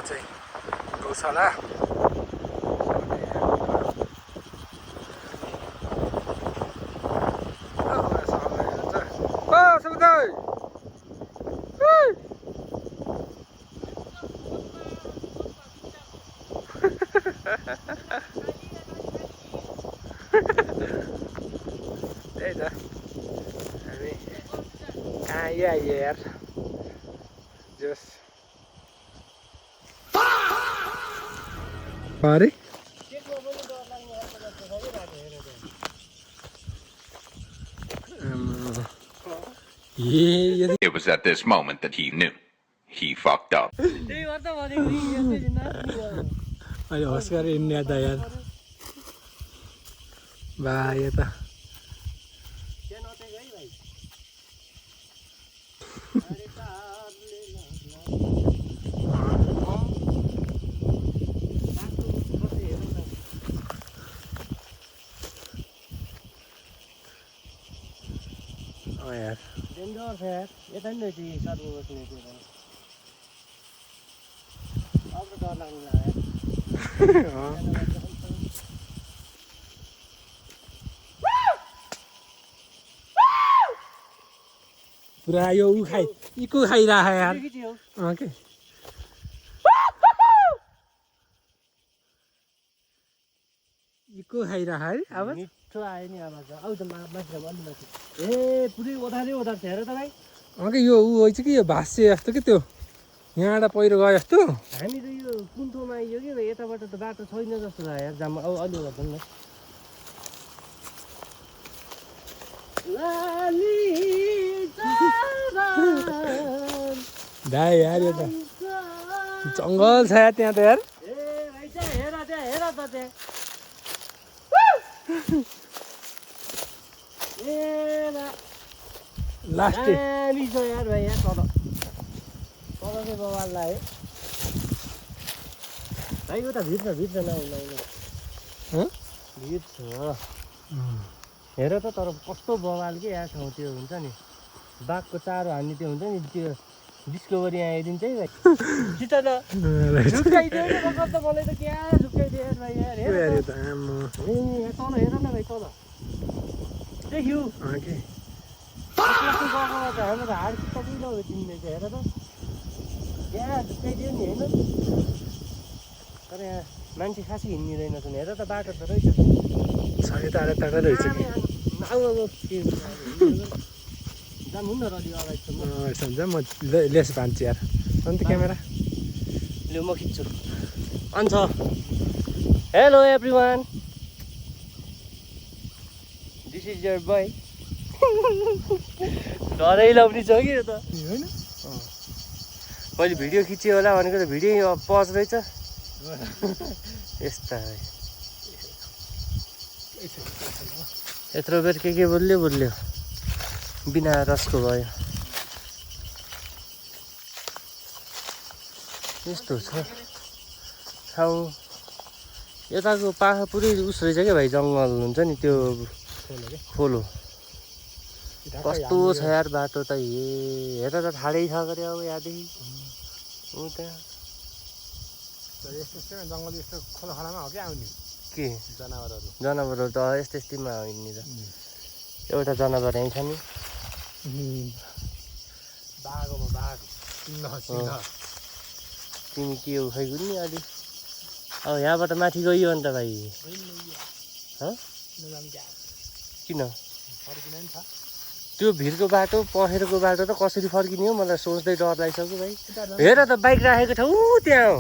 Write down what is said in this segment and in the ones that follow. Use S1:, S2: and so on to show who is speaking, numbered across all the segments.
S1: चाहिँ गौशाला त्यही त हामी कहाँ आइयो यार जस अरे
S2: It was at this moment that he knew he fucked up.
S1: अहिले होस् गरेर हिँड्ने त यार बा यो त यार
S3: डेन्जर छ यार यता नि रहेछ सर्व बस्ने त्यो अब डर लाग्नु लाग्यो
S1: पुरा यो ऊ खाइ इको खाइरह यार के इको खाइरह है अब
S3: मिठो आयो नि आवाज आउ त माथि अलि माथि ए पुरै ओधारै ओधार छ हेर त भाइ
S1: के यो ऊ होइन कि यो भाष्य जस्तो कि त्यो यहाँबाट पहिरो गयो जस्तो
S3: हामी त यो कुन ठाउँमा आइयो कि यताबाट त बाटो छैन जस्तो छ यार जाम अब अलि गर्दा नि
S1: दाइ यार यो त जङ्गल छ यार त्यहाँ त यार
S3: ए भाइ त्यहाँ हेर त त्यहाँ ए
S1: लास्ट
S3: दामी छ यार भाइ यहाँ तल चाहिँ बवाल लाग्यो भाइ उता भित्र नआउनु भित्र हेर त तर कस्तो बवाल के यहाँ ठाउँ त्यो हुन्छ नि बाघको चारो हान्ने त्यो हुन्छ नि त्यो डिस्कभरी आइदिन्छ है भाइ छिट न झुक्काइदियो नि भर्खर त मलाई त क्या झुक्काइदियो यार भाइ यार हेर त यहाँ तल हेर न भाइ तल देखियो हाम्रो त हाड कति नभेटिँदै छ हेर त यहाँ झुक्काइदियो नि होइन तर यहाँ मान्छे खासै हिँड्दिँदैन छन् हेर त बाटो त रहेछ
S1: साढे टाढा रहेछ कि
S3: जानु न अलि अगाडिसम्म
S1: सम्झ म लेस भान्छु यार अन्त क्यामेरा
S3: लु म खिच्छु अन्त hello everyone this is your boy डरै लाउने छ कि यो त
S1: होइन
S3: मैले भिडियो खिचेँ होला भनेको त भिडियो पज रहेछ यस्ता यत्रो बेर के बोल्यो बिना रसको भयो यस्तो छ ठाउँ यताको पाखा पुरै उस रहेछ क्या भाइ जङ्गल हुन्छ नि त्यो खोलो कस्तो छ यार बाटो त हेर त ठाडै छ गरे अब यहाँदेखि उता
S1: जङ्गल यस्तो खोलामा हो क्या आउने
S3: के
S1: जनावरहरू
S3: त यस्तैमा हो नि त एउटा जनावर यहीँ छ नि
S1: बाघ
S3: तिमी के हो खै गुन्नी अलि अब यहाँबाट माथि गयो अन्त भाइ किन त्यो भिरको बाटो पखेरको बाटो त कसरी फर्किने हो मलाई सोच्दै डर लागिसक्यो भाइ हेर त बाइक राखेको ठाउँ त्यहाँ हो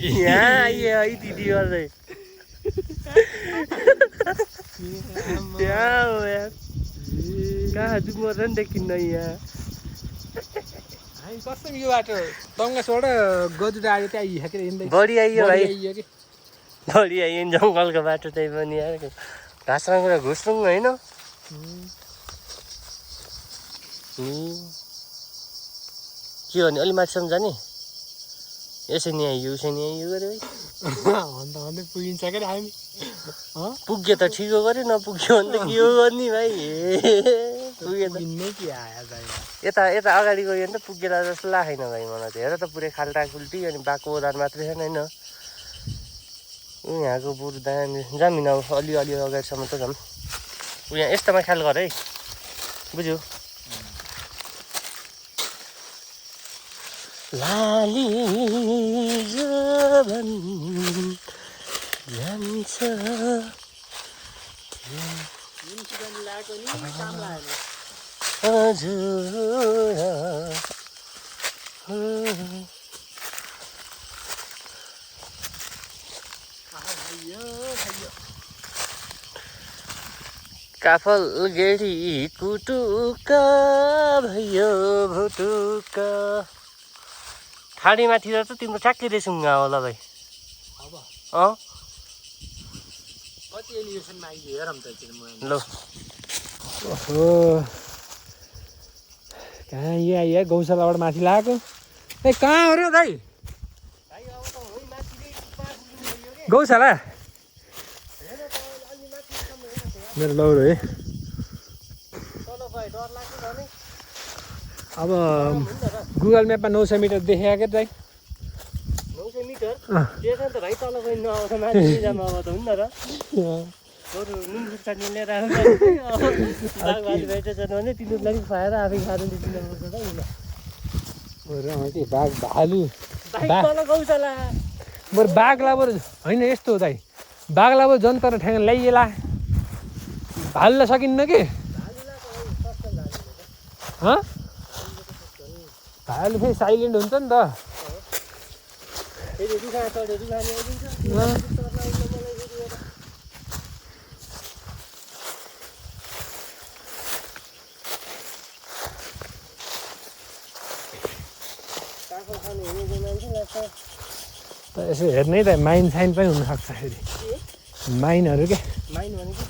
S3: यहाँ आइयो है दिदी गर्दै त्यहाँ हो यार कहाँ जाउँ र नि देखिन्न यहाँ
S1: हामी कसम यो बाटो दङ्गासबाट गजुरा आयो त्यहाँ हिँडेर हिँड्दै
S3: बढी आइयो भाइ
S1: कि
S3: बढी आइयो नि जङ्गलको बाटो चाहिँ पनि यार घाँसमा कुरा घुस्रौँ होइन के हो नि अलि माथिसम्म जाने यसै नि आइयो उसै नि आइयो गऱ्यो
S1: भन्दै पुगिन्छ क्या हामी
S3: पुग्यो त ठिक हो गऱ्यो नपुग्यो भने त के हो गर्ने भाइ पुग्यो त
S1: के आयो
S3: यता यता अगाडि गयो भने त पुगेला जस्तो लागेन भाइ मलाई त हेर त पुरै खाल्टाखुल्टी अनि बाको ओधार मात्रै छैन होइन यहाँको बरु दामी जामिन अब अलि अगाडिसम्म त जाउँ यहाँ यस्तोमा ख्याल गर है बुझ्यौ लाली जबन जान्छ काफल गेडी कुटुका भयो भुटुका ठाडीमाथि त तिम्रो ठ्याक्कै रेसुङ्गा होला भाइ अँ
S1: कति एलिभेसनमा आइदियो हेरौँ त
S3: ल
S1: ओहो कहाँ यहाँ गौशालाबाट माथि लागेको ए कहाँ हो र दाइ गौशाला मेरो लौरो है अब गुगल म्यापमा 900 मिटर देखेको क्या दाइ
S3: 900 मिटर त्यसमा त भाइ तल गइ नआउँछ माथि जामा अब त हुन्न र बरु नुन चटनी लिएर आउँछ भने तिनीहरूलाई पनि खुवाएर आफै खानु दिनुपर्छ त
S1: बाघ भालु
S3: तल गौशाला
S1: बरु बाघलाई बरु होइन यस्तो हो दाइ बाघलाई बरु जन्तर ठ्याङ्ग ल्याइएला भालुलाई सकिन्न कि भालु फेरि साइलेन्ट हुन्छ नि त यसो हेर्नै त माइन साइन पनि हुनसक्छ फेरि माइनहरू के
S3: माइन भनेको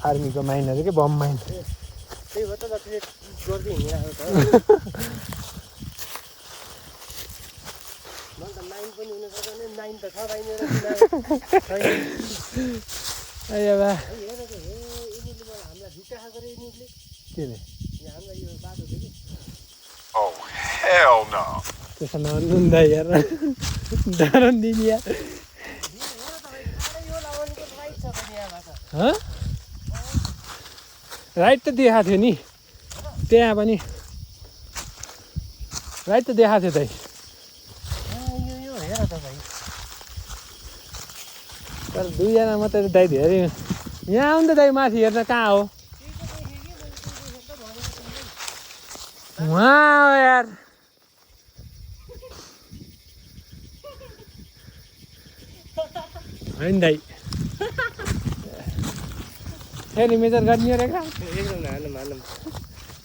S1: आर्मीको माइनहरू के बम माइन
S3: त्यही भएर त गर्दै हिँडिरहेको त मलाई त माइन पनि हुनसक्छ भने माइन त छ भाइ मेरो हामीलाई भिटा खाएको रे यिनीहरूले
S1: के रे
S3: हामीलाई यो बाटो थियो कि
S2: Oh, hell no.
S1: त्यसो नहुँदा हेर डराउनु दिने यार राइट त देखाएको थियो नि त्यहाँ पनि राइट त देखाएको थियो दाइ
S3: यो हेर त भाइ
S1: तर 2 जना मात्रै दाइ धेरै यहाँ आउनु त दाइ माथि हेर्न कहाँ हो वहाँ हो यार होइन दाइ फेरि मेजर गर्ने हो रहेछ
S3: एकदम हालौँ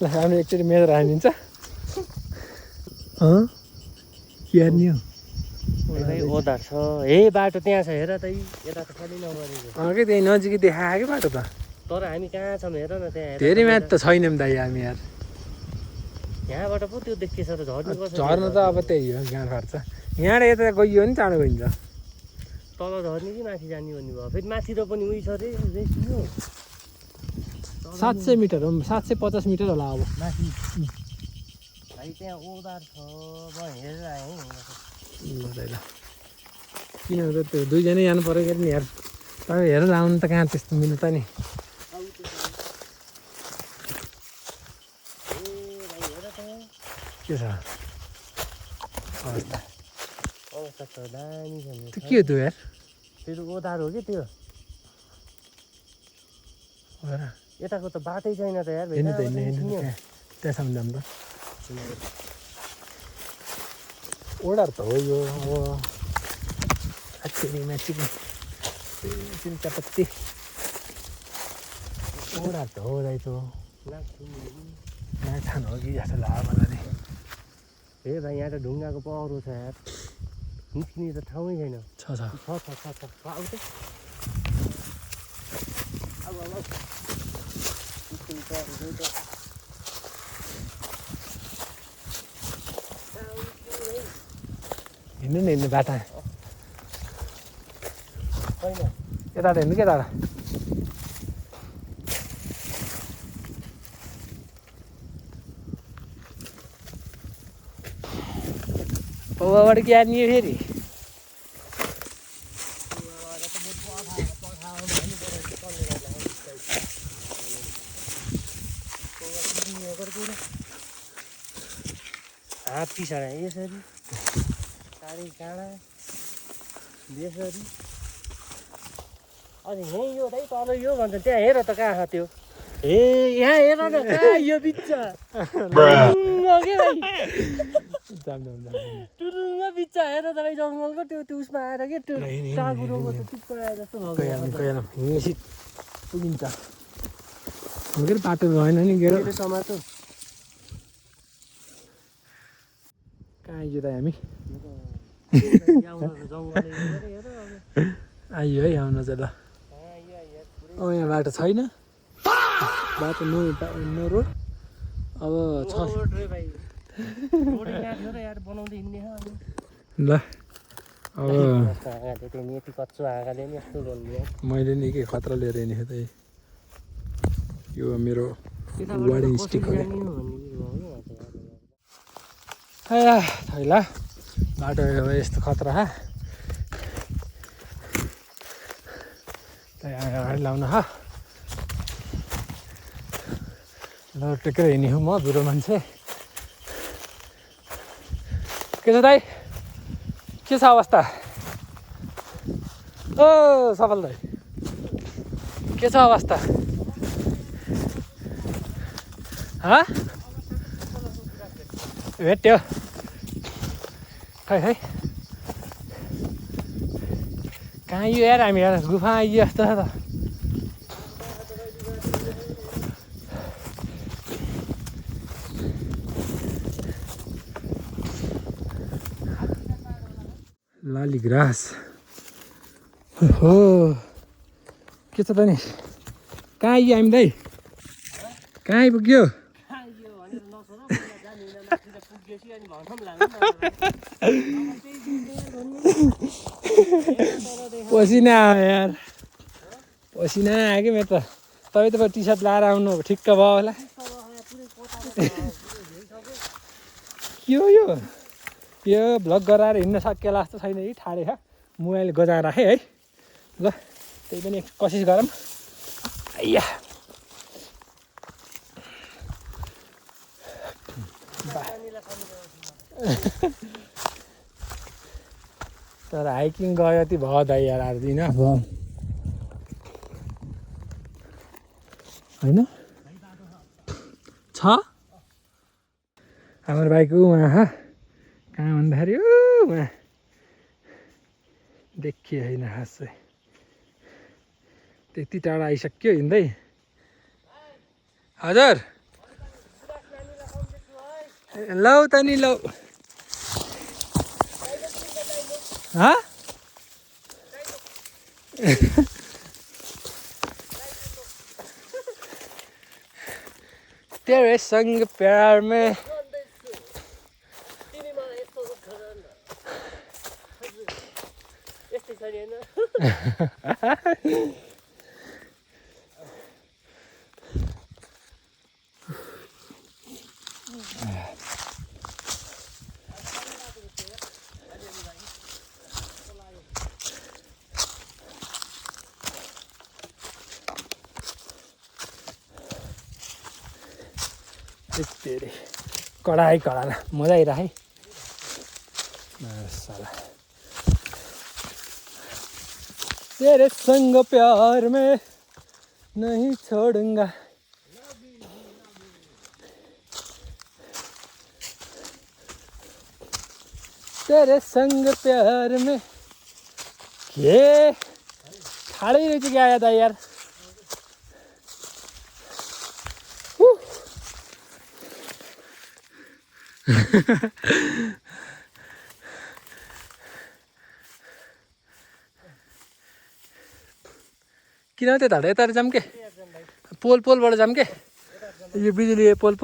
S1: ल हामी एकचोटि मेजर हानिदिन्छ हेर्ने हो
S3: भाइ ओधार छ हे बाटो त्यहाँ छ हेर त यता त खालि नगरेको
S1: कि त्यही नजिकै देखायो कि बाटो त
S3: तर हामी कहाँ छौँ हेर न त्यहाँ
S1: धेरै माथि त छैनौँ दाइ हामी यार
S3: यहाँबाट पो त्यो देखिएछ त झर्नु
S1: झर्नु त अब त्यही हो गाँड फाट्छ यहाँबाट यता गइयो भने चाँडो गइन्छ
S3: तल झर्ने कि माथि जाने भन्ने भयो फेरि माथि त पनि उयो छ रे रेसियो
S1: 700 मिटर हो 750 मिटर होला अब
S3: माथि भाइ त्यहाँ ओधार छ म हेरेर आएँ
S1: ल किन त त्यो 2 जनै जानु पऱ्यो क्या नि यार तपाईँ हेरेर आउनु त कहाँ त्यस्तो मिल्नु त नि के छ अवस्था
S3: अवस्था त दामी छ नि
S1: त्यो के हो त्यो यार
S3: त्यो ओधार हो कि त्यो यताको त बाटै छैन त यार
S1: हेर्नु त हेर्नु त्यहाँसम्म जाऊँ त ओडार त हो यो अब चिनीमा चिनी चियापत्ती ओडार त हो दाइ त नाक खानु हो कि जस्तो लाग्यो मलाई
S3: हे भाइ यहाँ त ढुङ्गाको पहरो छ यार निस्किने त ठाउँै छैन
S1: छ
S3: आऊ त
S1: हिँड्नु न हिँड्नु बाटा
S3: छैन
S1: यता हिँड्नु के यता पौवाबाट क्या नि फेरि
S3: हात पिछाडा यसरी साह्रै काँडा यसरी अनि यहीँ यो दाइ तल यो भन्छ त्यहाँ हेर त कहाँ छ त्यो ए यहाँ हेर न कहाँ यो बिच्चा टुरुङ्ग बिच्चा हेर त भाइ जङ्गलको त्यो उसमा आएर के त्यो टाँगुरोको त्यो टुप्पो आएर जस्तो भएको
S1: पुगिन्छ के बाटो भएन नि गेरो
S3: टमाटो
S1: कहाँ आइयो त हामी
S3: जङ्गल
S1: आइयो है आउनु चाहिँ ल यहाँ बाटो छैन बाटो नो रोड अब छ ल अब
S3: कच्चो हाँगाले नि यस्तो गर्नु
S1: मैले नि के खतरा लिएर हिँडेको त यो मेरो वार्निङ स्टिक हो थैला बाटो यस्तो खतरा अगाडि लाउन ल टेकेर हिँड्ने हो म बुढो मान्छे के छ दाइ के छ अवस्था ओ सफल दाइ के छ अवस्था भेट्यो खै कहाँ आइयो यार हामी यार गुफा आइयो जस्तो छ त लाली ग्रास हो के छ त नि कहाँ आइयो हामी दाइ कहाँ आइपुग्यो पसिना आयो यार पसिना आयो कि मेरो त तपाईँ त टी सर्ट लाएर आउनु ठिक्क भयो होला यो भ्लग गराएर हिँड्न सकिएला जस्तो छैन है ठाडे छ मोबाइल गजाएर राखेँ है ल त्यही पनि कोसिस गरौँ आइया तर हाइकिङ गयो ती भयो दाइ यार हार्दिनँ होइन छ हाम्रो बाइक उहाँ कहाँ भन्दाखेरि उहाँ देखिए होइन खास चाहिँ त्यति टाढा आइसक्यो हिँड्दै हजुर लौ त नि लौ तेरे संग प्यार में तेरे कड़ाई कड़ा मजा आइरहा है साला तेरे संग प्यार में नहीं छोड़ूंगा तेरे संग प्यार में के ठाड़ै रहेछ क्या आया था यार किन त्यो धाडा यता जाऊँ के पोलबाट जाऊँ के यो बिजुली पोल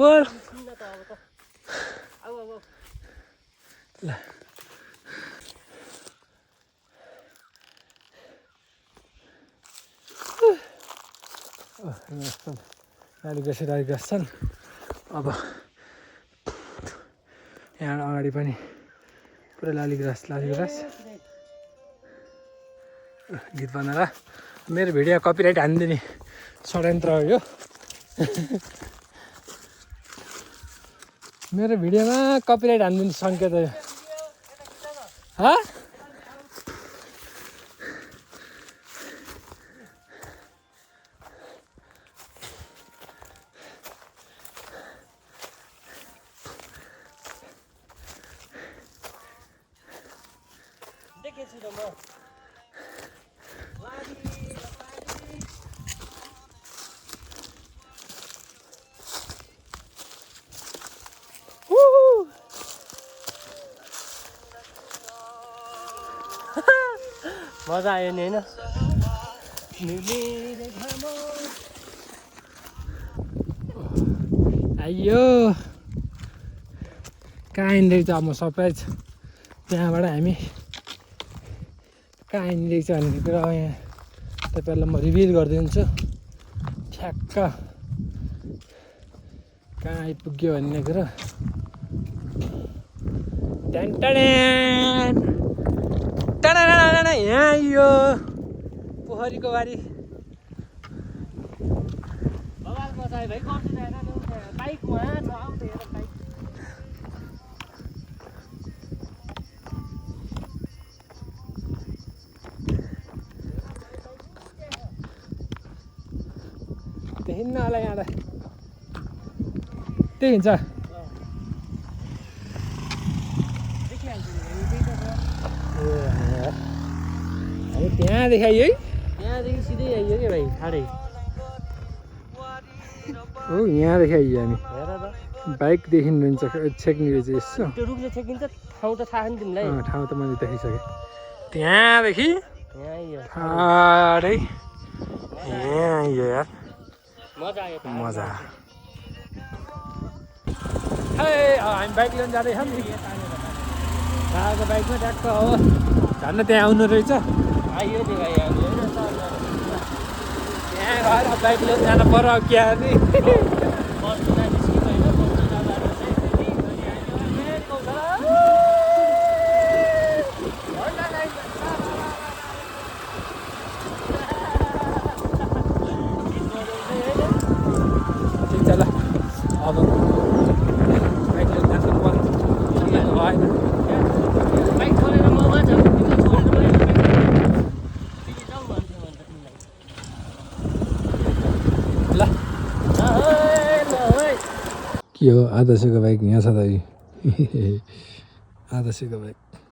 S1: ल गाडी गर्छन् अब यहाँ अगाडि पनि पुरै लालीग्रास गीत बनाएर मेरो भिडियो कपिराइट हानिदिने षड्यन्त्र हो यो मेरो भिडियोमा कपिराइट हानिदिने सङ्केत हो यो
S3: देखेछु त म मजा आयो नि होइन
S1: आइयो कहाँ हिँड्दैछ अब म सरप्राइज त्यहाँबाट हामी कहाँ हिँड्दैछ भन्ने कुरा यहाँ तपाईँहरूलाई म रिभिल गरिदिन्छु ठ्याक्क कहाँ आइपुग्यो भन्ने कुरा यहाँ आइयो पोखरीको बारी
S3: बाइकमा आउँछ हेर बाइक
S1: हिँड्न होला यहाँलाई त्यही हिँड्छ त्यहाँदेखि आइयो है
S3: त्यहाँदेखि सिधै आइयो कि भाइ ठाडै
S1: हो यहाँदेखि आइयो हामी
S3: हेर त
S1: बाइकदेखि हुन्छ छेक्ने रहेछ यसो
S3: त्यो रुखले छेकिन्छ ठाउँ त थाहा नि तिमीलाई
S1: ठाउँ त मैले देखिसकेँ त्यहाँदेखि
S3: यहाँ आइयो
S1: ठाडै यहाँ आइयो यार
S3: मजा आयो
S1: मजा है हामी बाइक लिएर जाँदैछौँ नि दादाको बाइकमा ट्याक्क हो झन् त्यहाँ आउनु रहेछ
S3: आइयो नि भाइ
S1: त्यहाँ गएर बाइक लिएर जानु पर्यो क्या नि ठिक छ ल अब बाइक लिएर जानु पर्यो भएन
S3: बाइक छोडेर ममा छ तिमीले छोडेर जाउँ भन्थ्यो भने त तिमीलाई
S1: ल के हो आदर्शको बाइक यहाँ छ त आदर्शको बाइक